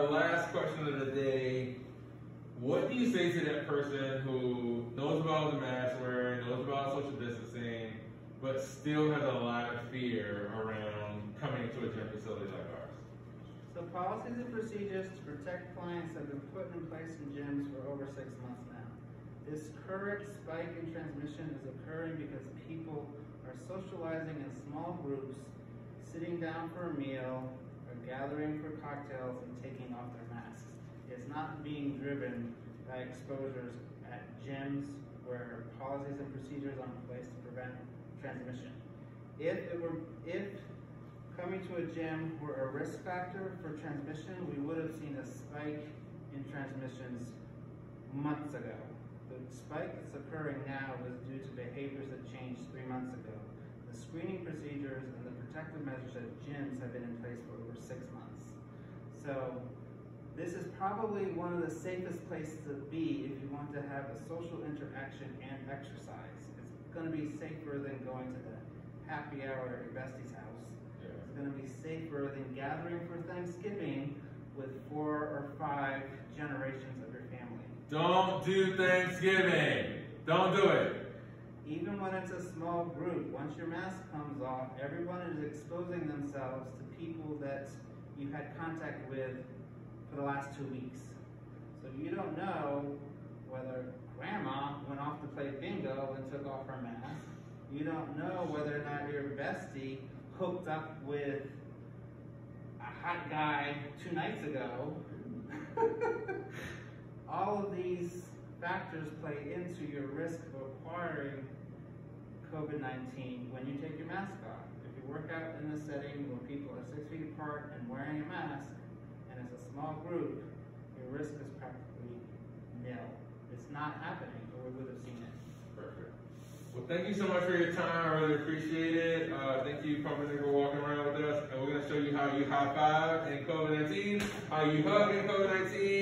our last question of the day. What do you say to that person who knows about the mask wearing, knows about social distancing, but still has a lot of fear around coming to a gym facility like ours? So policies and procedures to protect clients have been put in place in gyms for over 6 months now. This current spike in transmission is occurring because people are socializing in small groups, sitting down for a meal, or gathering for cocktails and taking off their masks. It's not being driven by exposures at gyms where policies and procedures are in place to prevent transmission. If coming to a gym were a risk factor for transmission, we would have seen a spike in transmissions months ago. The spike that's occurring now was due to behaviors that changed 3 months ago. The screening procedures and the protective measures at gyms have been in place for over 6 months. So this is probably one of the safest places to be if you want to have a social interaction and exercise. It's going to be safer than going to the happy hour at your bestie's house. Yeah. It's going to be safer than gathering for Thanksgiving with 4 or 5 generations of your family. Don't do Thanksgiving. Don't do it. Even when it's a small group, once your mask comes off, everyone is exposing themselves to people that you had contact with for the last 2 weeks. So you don't know whether grandma went off to play bingo and took off her mask. You don't know whether or not your bestie hooked up with a hot guy 2 nights ago. All of these factors play into your risk of acquiring COVID-19 when you take your mask off. If you work out in a setting where people are 6 feet apart and wearing a mask, and it's a small group, your risk is practically nil. It's not happening, or we would have seen it. Perfect. Well, thank you so much for your time. I really appreciate it. Thank you, Pump and for walking around with us. And we're going to show you how you high five in COVID-19, how you hug in COVID-19,